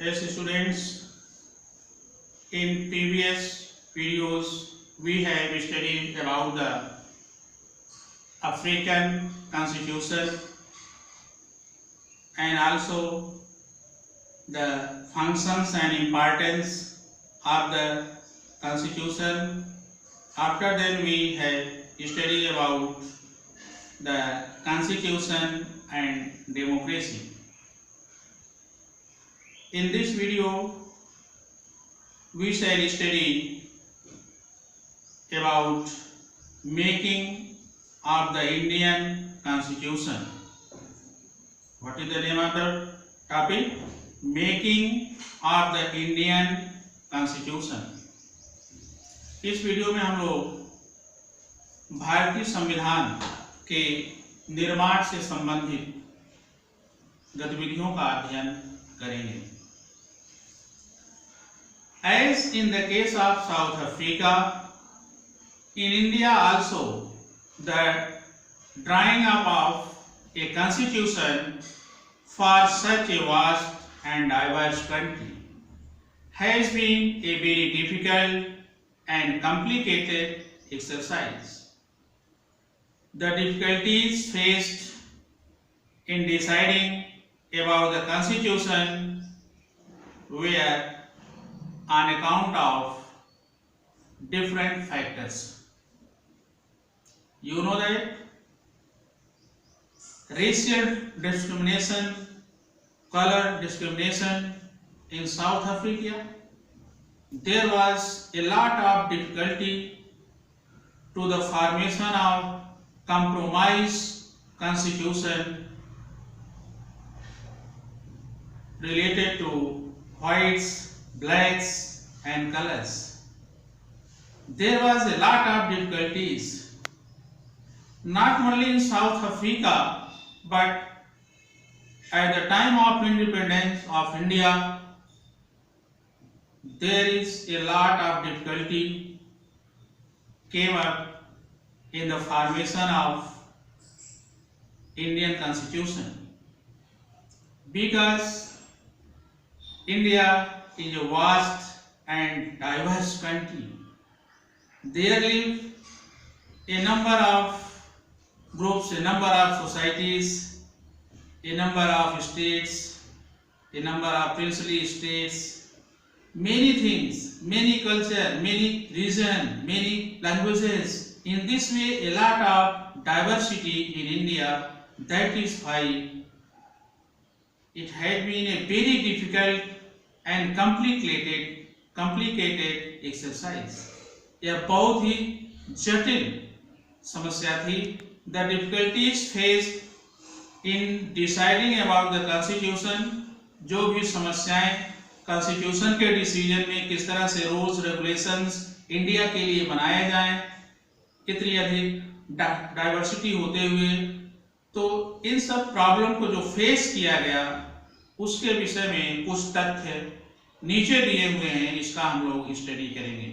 As students, in previous videos we have studied about the African Constitution and also the functions and importance of the Constitution. After that we have studied about the Constitution and democracy. In this video we shall study about making of the Indian Constitution. What is the name of the topic? Making of the Indian Constitution. इस video में हम लोग भारतीय संविधान के निर्माण से संबंधित गतिविधियों का अध्ययन करेंगे. As in the case of South Africa, in India also, the drawing up of a constitution for such a vast and diverse country has been a very difficult and complicated exercise. The difficulties faced in deciding about the constitution were on account of different factors. You know that racial discrimination, color discrimination in South Africa, there was a lot of difficulty to the formation of compromise constitution related to whites, blacks and colors. There was a lot of difficulties, not only in South Africa, but at the time of independence of India, there is a lot of difficulty came up in the formation of Indian Constitution, because India is a vast and diverse country. There live a number of groups, a number of societies, a number of states, a number of princely states, many things, many culture, many region, many languages. In this way, a lot of diversity in India. That is why it had been a very difficult and complicated exercise. यह बहुत ही जटिल समस्या थी. The difficulties faced in deciding about the constitution, जो भी समस्याएं constitution के decision में किस तरह से रूल्स रेगुलेशंस इंडिया के लिए बनाए जाएं, इतनी अधिक डाइवर्सिटी होते हुए, तो इन सब प्रॉब्लम को जो फेस किया गया उसके विषय में कुछ तथ्य नीचे दिए हुए हैं. इसका हम लोग स्टडी करेंगे.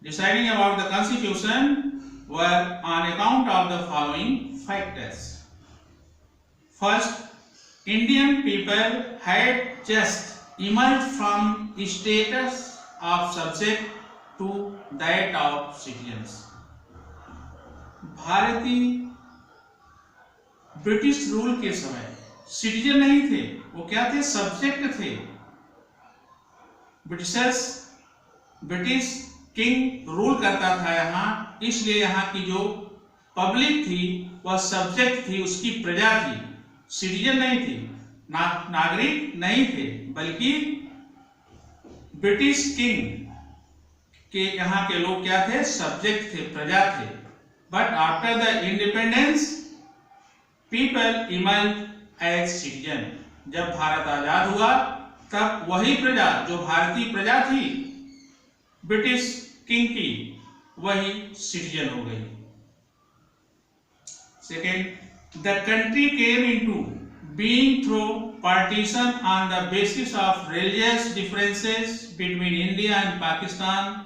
Deciding about the constitution were on account of the following factors. First, Indian people had just emerged from the status of subject to that of citizens. भारतीय ब्रिटिश रूल के समय सिटीजन नहीं थे, वो क्या थे? सब्जेक्ट थे. ब्रिटिश किंग रूल करता था यहाँ, इसलिए यहाँ की जो पब्लिक थी वह सब्जेक्ट थी, उसकी प्रजा थी, सिटीजन नहीं थी, नागरिक नहीं थे, बल्कि ब्रिटिश किंग के यहाँ के लोग क्या थे? सब्जेक्ट थे, प्रजा थे. But after the independence people emerge as citizen. जब भारत आजाद हुआ तब वही प्रजा, जो भारतीय प्रजा थी ब्रिटिश किंग की, वही सिटीजन हो गई. Second, the country came into being through partition on the basis of religious differences between India and Pakistan.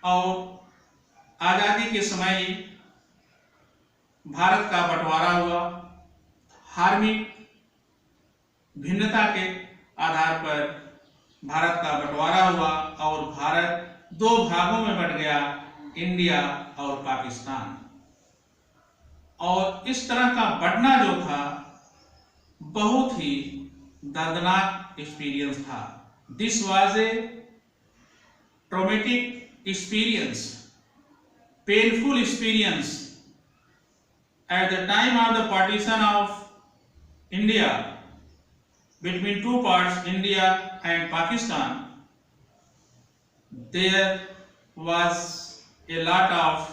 और आजादी के समय भारत का बंटवारा हुआ, धार्मिक भिन्नता के आधार पर भारत का बंटवारा हुआ और भारत दो भागों में बंट गया, इंडिया और पाकिस्तान। और इस तरह का बढ़ना जो था बहुत ही दर्दनाक एक्सपीरियंस था। This was a traumatic experience, painful experience at the time of the partition of India between two parts, India and Pakistan. There was a lot of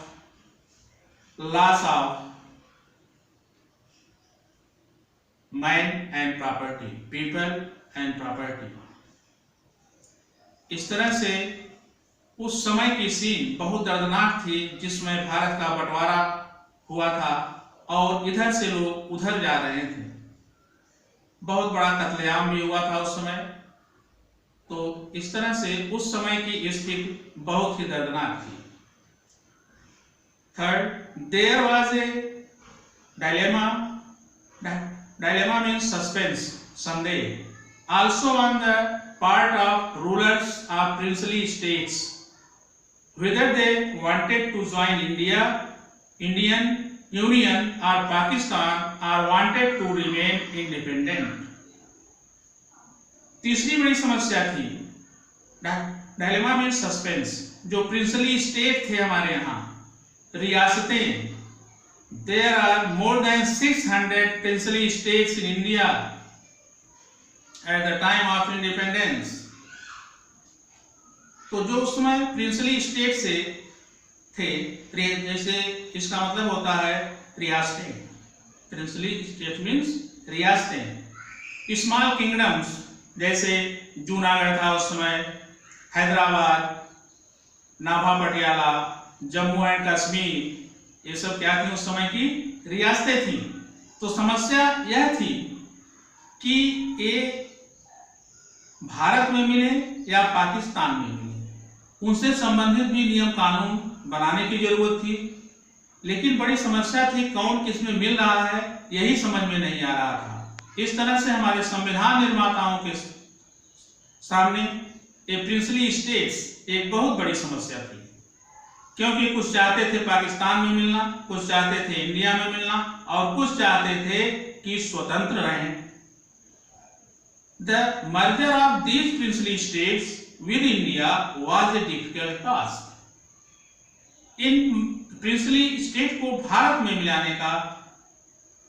loss of man and property, people and property. इस तरह से उस समय की scene बहुत दर्दनाक थी, जिसमें भारत का बंटवारा हुआ था और इधर से लोग उधर जा रहे थे। बहुत बड़ा कत्लेआम भी हुआ था उस समय। तो इस तरह से उस समय की स्थिति बहुत ही दर्दनाक थी। Third, there was a dilemma. Dilemma means suspense, संदेह। Also on the part of rulers of princely states whether they wanted to join Indian Union or Pakistan or wanted to remain independent. तीसरी बड़ी समस्या थी, dilemma means suspense. जो princely state थे हमारे यहाँ, रियासतें, there are more than 600 princely states in India at the time of independence. तो जो उस समय प्रिंसली स्टेट से थे, जैसे इसका मतलब होता है रियासतें। प्रिंसली स्टेट मीन्स रियासतें। स्मॉल किंगडम्स जैसे जूनागढ़ था उस समय, हैदराबाद, नाभा पटियाला, जम्मू एंड कश्मीर, ये सब क्या थी उस समय की रियासतें थी। तो समस्या यह थी कि ये भारत में मिले या पाकिस्तान में मिले, उनसे संबंधित भी नियम कानून बनाने की जरूरत थी। लेकिन बड़ी समस्या थी, कौन किस में मिल रहा है यही समझ में नहीं आ रहा था। इस तरह से हमारे संविधान निर्माताओं के सामने ये प्रिंसली स्टेट्स एक बहुत बड़ी समस्या थी, क्योंकि कुछ चाहते थे पाकिस्तान में मिलना, कुछ चाहते थे इंडिया में मिलना, और कुछ चाहते थे कि स्वतंत्र रहें। The merger of these princely states with India was a difficult task. In princely state को भारत में मिलाने का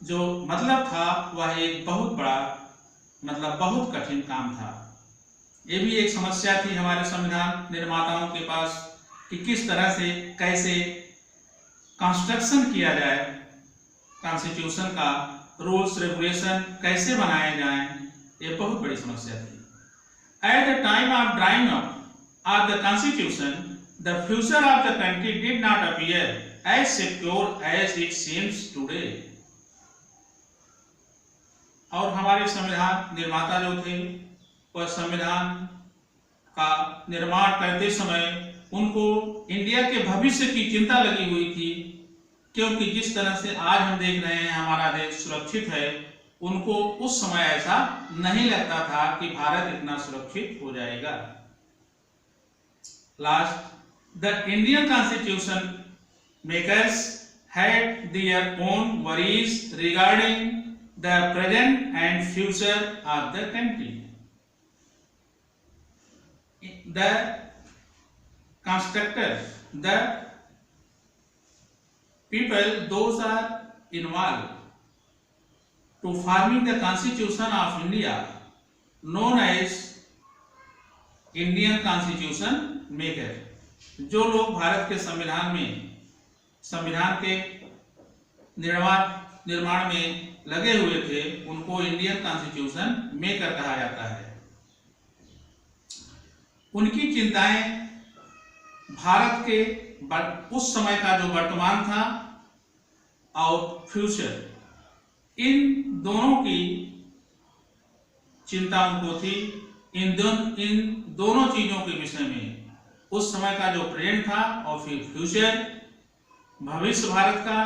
जो मतलब था वह एक बहुत बड़ा, मतलब बहुत कठिन काम था। ये भी एक समस्या थी हमारे संविधान निर्माताओं के पास कि किस तरह से, कैसे कंस्ट्रक्शन किया जाए कॉन्स्टिट्यूशन का, रूल्स रेगुलेशन कैसे बनाए जाएं, ये बहुत बड़ी समस्या थी। At the time of drawing up of the constitution, the future of the country did not appear as secure as it seems today. और हमारे संविधान निर्माता जो थे, वह संविधान का निर्माण करते समय उनको इंडिया के भविष्य की चिंता लगी हुई थी, क्योंकि जिस तरह से आज हम देख रहे हैं हमारा देश सुरक्षित है, उनको उस समय ऐसा नहीं लगता था कि भारत इतना सुरक्षित हो जाएगा। Last, the Indian constitution makers had their own worries regarding the present and future of the country. The constructor, the people those are involve to forming the Constitution of India, known as Indian Constitution Maker. जो लोग भारत के संविधान में, संविधान के निर्माण में लगे हुए थे, उनको इंडियन कॉन्स्टिट्यूशन मेकर कहा जाता है। उनकी चिंताएं भारत के उस समय का जो वर्तमान था और फ्यूचर, इन दोनों की चिंता उनको थी। इन दोनों चीजों के विषय में, उस समय का जो प्रेजेंट था और फिर फ्यूचर, भविष्य भारत का,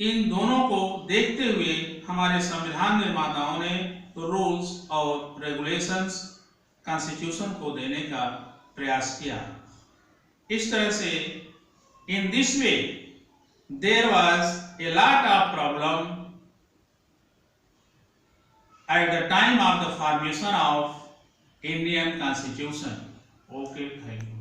इन दोनों को देखते हुए हमारे संविधान निर्माताओं ने रूल्स और रेगुलेशंस कॉन्स्टिट्यूशन को देने का प्रयास किया। इस तरह से in this way there was a lot of problem at the time of the formation of Indian Constitution. Okay, thank you.